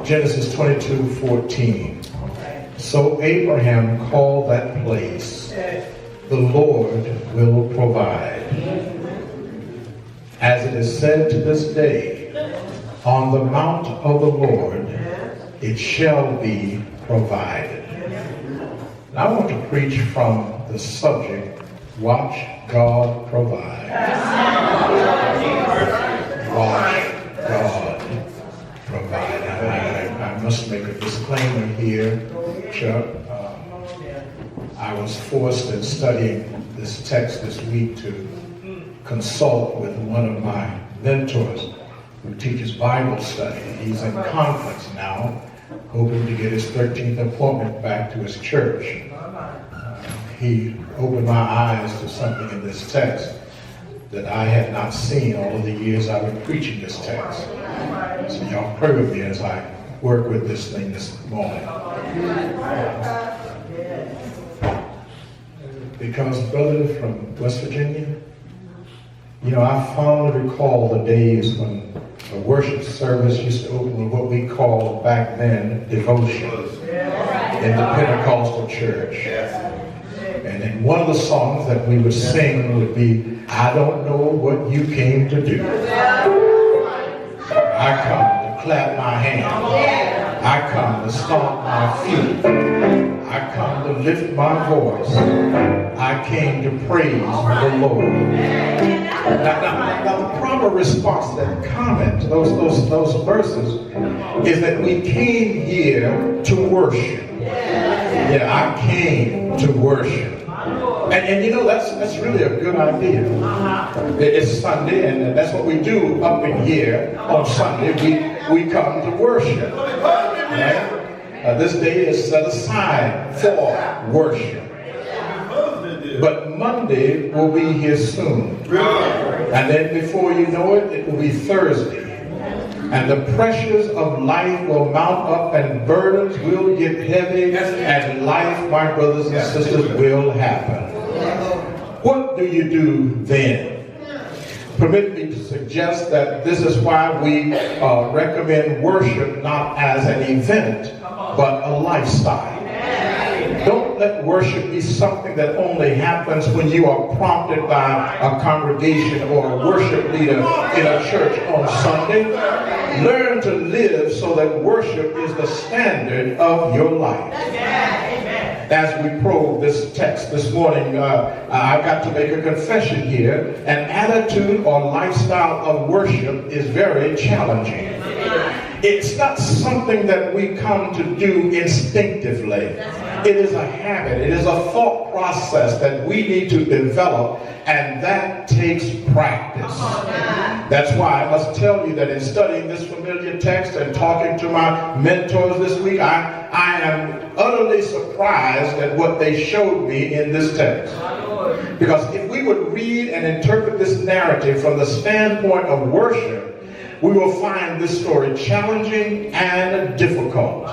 Genesis 22:14. So Abraham called that place, the Lord will provide. As it is said to this day, on the mount of the Lord it shall be provided. And I want to preach from the subject, watch God provide. Watch God provide. I must make a disclaimer here, Chuck. I was forced in studying this text this week to consult with one of my mentors who teaches Bible study. He's in conference now, hoping to get his 13th appointment back to his church. He opened my eyes to something in this text that I had not seen all of the years I've been preaching this text. So y'all pray with me as I work with this thing this morning. Because, brother from West Virginia, you know, I fondly recall the days when a worship service used to open with what we called back then devotion in the Pentecostal church. And then one of the songs that we would sing would be, I don't know what you came to do. I come to clap my hands. I come to stomp my feet. I come to lift my voice. I came to praise the Lord. Now the proper response to that comment, to those verses, is that we came here to worship. Yeah, I came to worship. And you know, that's really a good idea. It's Sunday, and that's what we do up in here on Sunday. We come to worship. Right? This day is set aside for worship. But Monday will be here soon. And then before you know it, it will be Thursday. And the pressures of life will mount up and burdens will get heavy. And life, my brothers and sisters, will happen. What do you do then? Permit me to suggest that this is why we recommend worship not as an event, but a lifestyle. Don't let worship be something that only happens when you are prompted by a congregation or a worship leader in a church on Sunday. Learn to live so that worship is the standard of your life. As we probe this text this morning, I've got to make a confession here. An attitude or lifestyle of worship is very challenging. It's not something that we come to do instinctively. It is a habit. It is a thought process that we need to develop, and that takes practice. That's why I must tell you that in studying this familiar text and talking to my mentors this week, I am utterly surprised at what they showed me in this text. Because if we would read and interpret this narrative from the standpoint of worship, we will find this story challenging and difficult.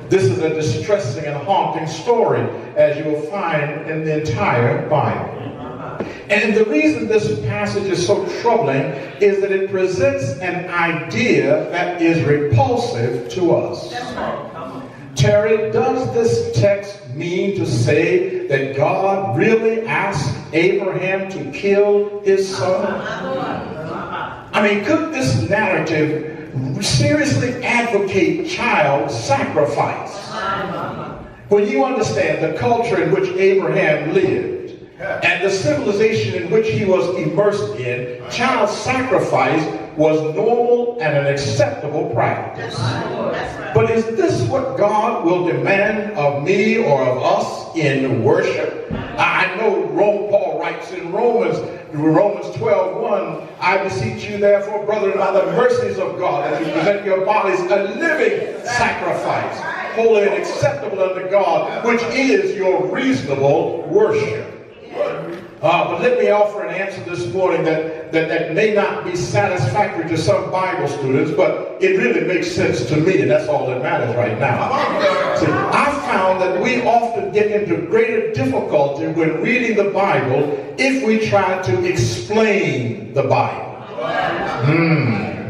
This is a distressing and haunting story, as you will find in the entire Bible. And the reason this passage is so troubling is that it presents an idea that is repulsive to us. Terry, does this text mean to say that God really asked Abraham to kill his son? I mean, could this narrative seriously advocate child sacrifice? When you understand the culture in which Abraham lived and the civilization in which he was immersed in, child sacrifice was normal and an acceptable practice. But is this what God will demand of me or of us in worship? I know Paul writes in Romans 12:1, I beseech you therefore, brethren, by the mercies of God, that you present your bodies a living sacrifice, holy and acceptable unto God, which is your reasonable worship. But let me offer an answer this morning that may not be satisfactory to some Bible students, but it really makes sense to me, and that's all that matters right now. See, I found that we often get into greater difficulty when reading the Bible if we try to explain the Bible.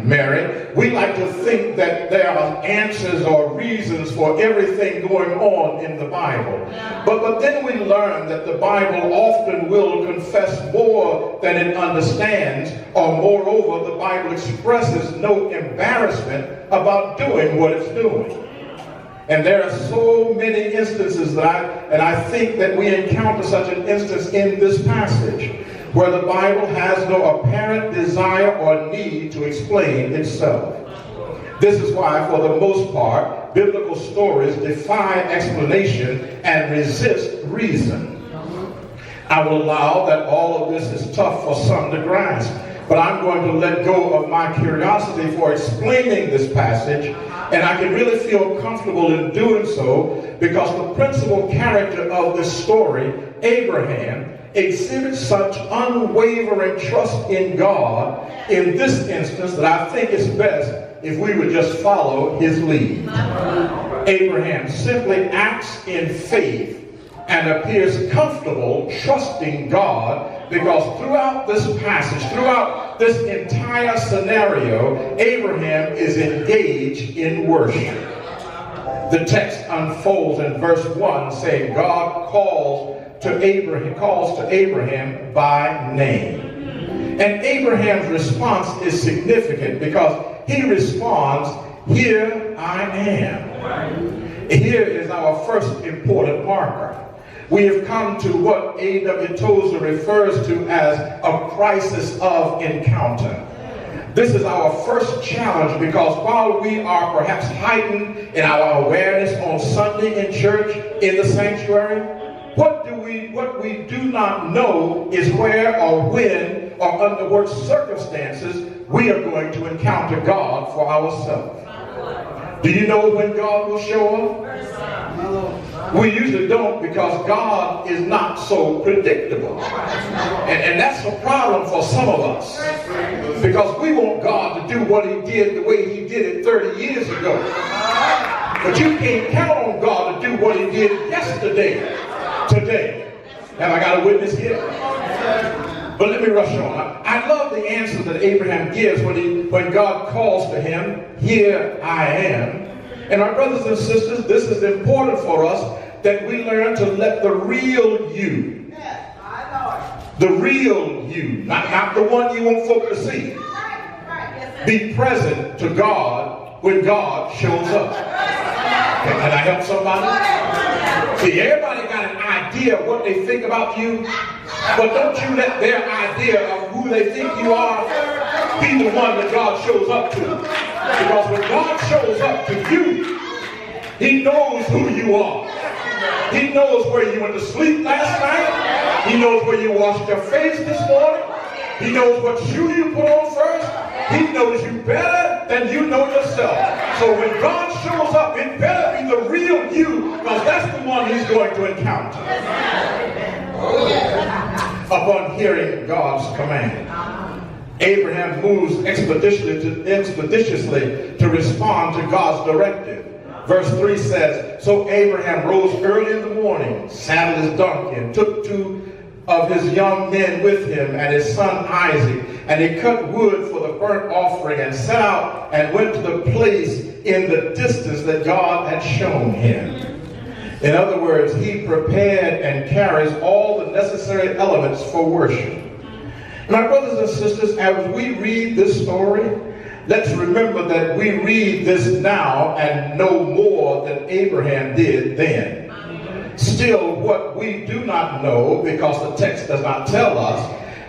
Mary. We like to think that there are answers or reasons for everything going on in the Bible. But then we learn that the Bible often will confess more than it understands, or moreover, the Bible expresses no embarrassment about doing what it's doing. And there are so many instances that I think that we encounter such an instance in this passage, where the Bible has no apparent desire or need to explain itself. This is why, for the most part, biblical stories defy explanation and resist reason. I will allow that all of this is tough for some to grasp, but I'm going to let go of my curiosity for explaining this passage, and I can really feel comfortable in doing so because the principal character of this story, Abraham, exhibits such unwavering trust in God in this instance that I think it's best if we would just follow his lead. Abraham simply acts in faith and appears comfortable trusting God because throughout this passage, throughout this entire scenario, Abraham is engaged in worship. The text unfolds in verse 1 saying God calls to Abraham by name. And Abraham's response is significant because he responds, "Here I am." Here is our first important marker. We have come to what A.W. Tozer refers to as a crisis of encounter. This is our first challenge because while we are perhaps heightened in our awareness on Sunday in church, in the sanctuary, what we do not know is where or when or under what circumstances we are going to encounter God for ourselves. Do you know when God will show up? We usually don't because God is not so predictable. And that's a problem for some of us. Because we want God to do what he did the way he did it 30 years ago. But you can't count on God to do what he did yesterday, today. Have I got a witness here? But let me rush on. I love the answer that Abraham gives when God calls to him, "Here I am." And our brothers and sisters, this is important for us that we learn to let the real you, the real you, not the one you want folk to see, be present to God when God shows up. Can I help somebody? See, everybody got an idea of what they think about you, but don't you let their idea of who they think you are be the one that God shows up to. Because when God shows up to you, he knows who you are. He knows where you went to sleep last night. He knows where you washed your face this morning. He knows what shoe you put on first. He knows you better than you know yourself. So when God shows up, it better be the real you, because that's the one he's going to encounter. Upon hearing God's command, Abraham moves expeditiously to respond to God's directive. Verse 3 says, "So Abraham rose early in the morning, saddled his donkey, and took two of his young men with him and his son Isaac, and he cut wood for the burnt offering and set out and went to the place in the distance that God had shown him." In other words, he prepared and carries all the necessary elements for worship. My brothers and sisters, as we read this story, let's remember that we read this now and know more than Abraham did then. Still, what we do not know, because the text does not tell us,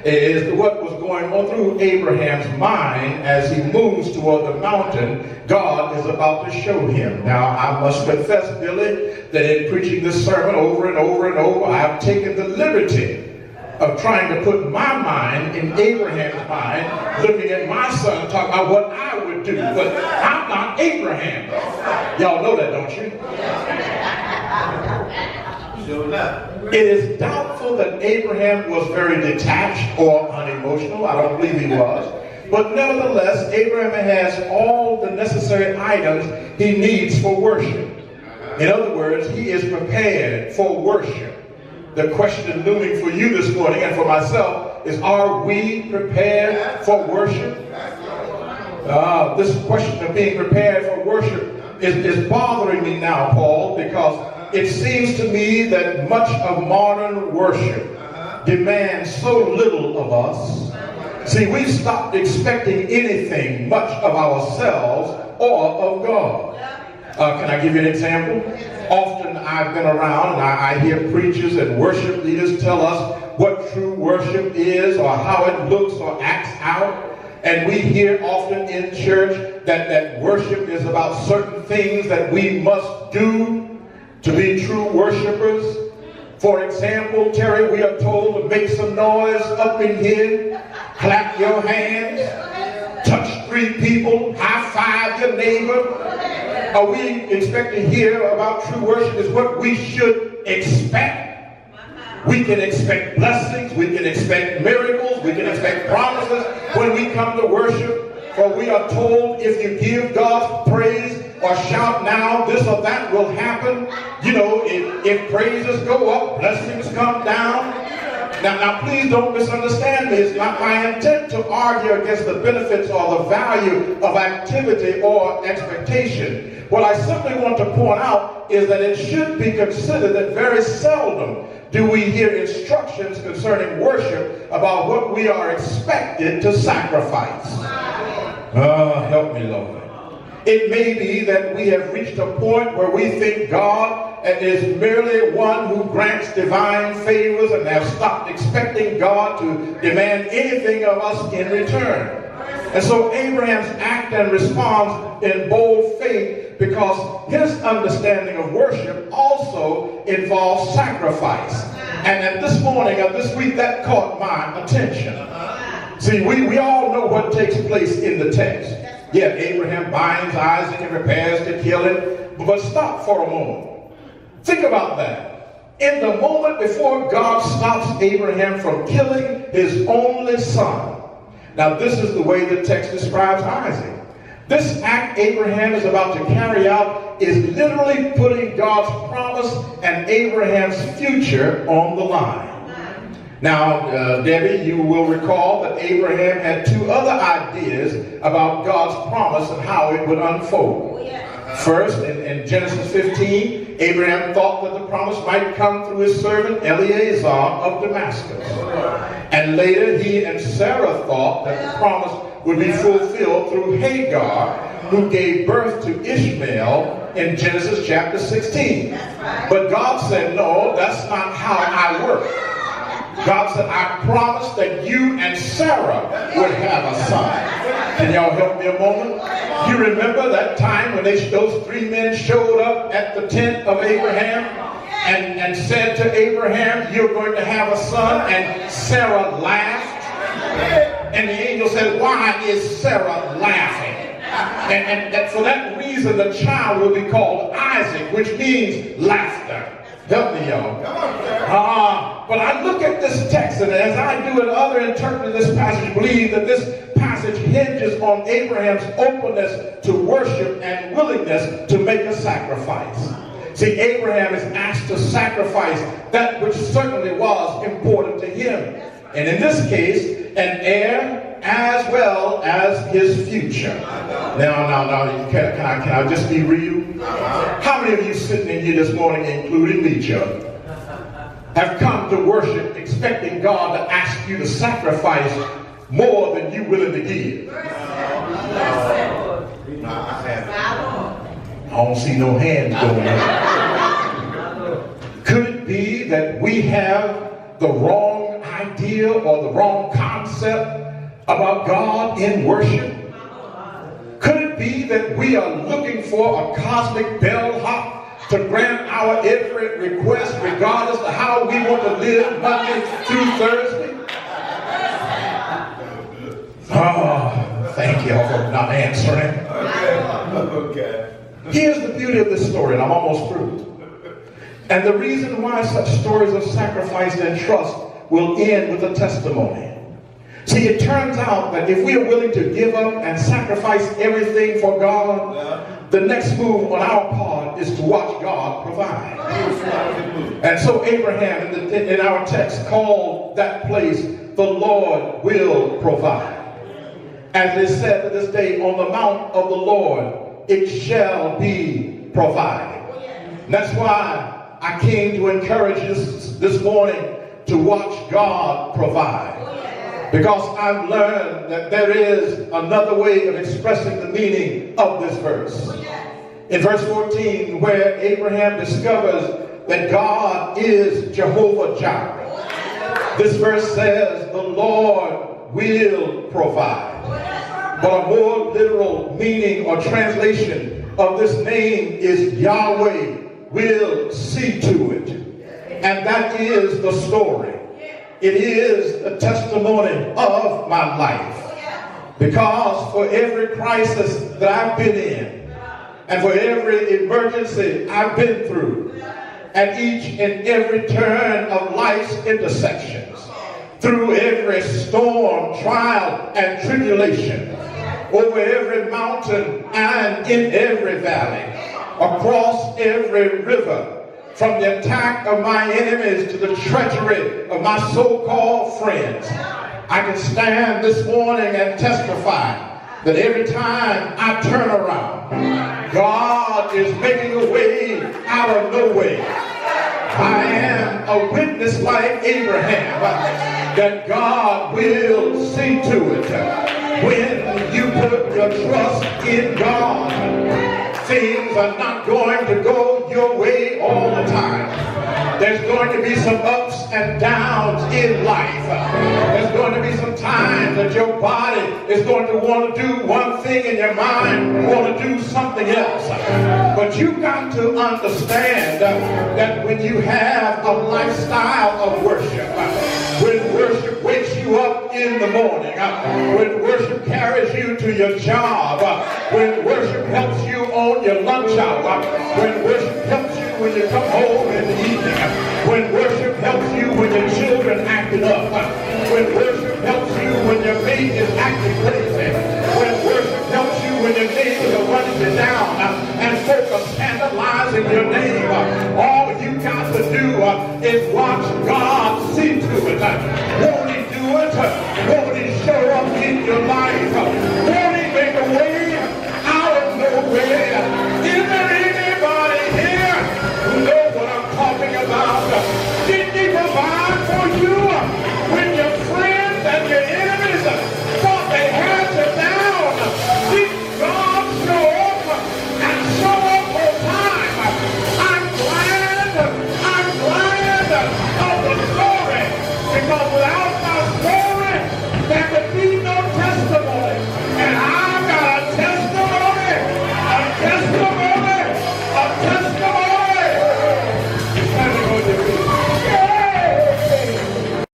is what was going on through Abraham's mind as he moves toward the mountain God is about to show him. Now, I must confess, Billy, that in preaching this sermon over and over and over, I have taken the liberty of trying to put my mind in Abraham's mind, looking at my son, talking about what I would do. But I'm not Abraham. Y'all know that, don't you? It is doubtful that Abraham was very detached or unemotional. I don't believe he was. But nevertheless, Abraham has all the necessary items he needs for worship. In other words, he is prepared for worship. The question looming for you this morning and for myself is, are we prepared for worship? This question of being prepared for worship is bothering me now, Paul, because it seems to me that much of modern worship demands so little of us. See, we've stopped expecting anything much of ourselves or of God. Can I give you an example? Often I've been around and I hear preachers and worship leaders tell us what true worship is or how it looks or acts out. And we hear often in church that worship is about certain things that we must do to be true worshipers. For example, Terry, we are told to make some noise up in here, clap your hands, touch 3 people, high five your neighbor. Are we expecting to hear about true worship is what we should expect? We can expect blessings, we can expect miracles, we can expect promises when we come to worship. For we are told if you give God praise or shout now, this or that will happen. You know, if praises go up, blessings come down. Now please don't misunderstand me. It's not my intent to argue against the benefits or the value of activity or expectation. What I simply want to point out is that it should be considered that very seldom do we hear instructions concerning worship about what we are expected to sacrifice. Help me, Lord. It may be that we have reached a point where we think God is merely one who grants divine favors and have stopped expecting God to demand anything of us in return. And so Abraham's act and response in bold faith because his understanding of worship also involves sacrifice. And this morning or this week, that caught my attention. See, we all know what takes place in the text. Yeah, Abraham binds Isaac and prepares to kill him. But stop for a moment. Think about that. In the moment before God stops Abraham from killing his only son. Now, this is the way the text describes Isaac. This act Abraham is about to carry out is literally putting God's promise and Abraham's future on the line. Now, Debbie, you will recall that Abraham had 2 other ideas about God's promise and how it would unfold. First, in Genesis 15, Abraham thought that the promise might come through his servant Eliezer of Damascus. And later, he and Sarah thought that the promise would be fulfilled through Hagar, who gave birth to Ishmael in Genesis chapter 16. But God said, no, that's not how I work. God said, I promised that you and Sarah would have a son. Can y'all help me a moment? You remember that time when those 3 men showed up at the tent of Abraham and said to Abraham, you're going to have a son, and Sarah laughed. And the angel said, why is Sarah laughing? And for that reason, the child will be called Isaac, which means laughter. Help me, y'all. But I look at this text, and as I do and other interpreting this passage, believe that this passage hinges on Abraham's openness to worship and willingness to make a sacrifice. See, Abraham is asked to sacrifice that which certainly was important to him. And in this case, an heir as well as his future. Now, can I just be real? How many of you sitting in here this morning, including me, Joe, have come to worship expecting God to ask you to sacrifice more than you're willing to give? I don't see no hands going up. Could it be that we have the wrong idea or the wrong concept about God in worship? Could it be that we are looking for a cosmic bellhop to grant our every request regardless of how we want to live Monday through Thursday? Thank you all for not answering. Okay. Here's the beauty of this story, and I'm almost through. And the reason why such stories of sacrifice and trust will end with a testimony. See, it turns out that if we are willing to give up and sacrifice everything for God, the next move on our part is to watch God provide. And so Abraham in our text called that place, the Lord will provide. as it said to this day, on the mount of the Lord it shall be provided. And that's why I came to encourage you this morning to watch God provide. Because I've learned that there is another way of expressing the meaning of this verse. In verse 14, where Abraham discovers that God is Jehovah Jireh, this verse says the Lord will provide. But a more literal meaning or translation of this name is Yahweh will see to it. And that is the story. It is the testimony of my life. Because for every crisis that I've been in, and for every emergency I've been through, at each and every turn of life's intersections, through every storm, trial, and tribulation, over every mountain and in every valley, across every river, from the attack of my enemies to the treachery of my so-called friends, I can stand this morning and testify that every time I turn around, God is making a way out of no way. I am a witness like Abraham that God will see to it. When you put your trust in God, things are not going to go your way all the time. There's going to be some ups and downs in life. There's going to be some times that your body is going to want to do one thing and your mind want to do something else. But you've got to understand that when you have a lifestyle of worship, when worship wakes you up in the morning, when worship carries you to your job, when worship helps you on your lunch hour, when worship helps you when you come home in the evening, when worship helps you when your children acting up, when worship helps you when your mate is acting crazy, when worship helps you when your neighbors are running you down and folk are scandalizing your name, all you got to do is watch God see to it. Won't he do it? Won't he show up in your life?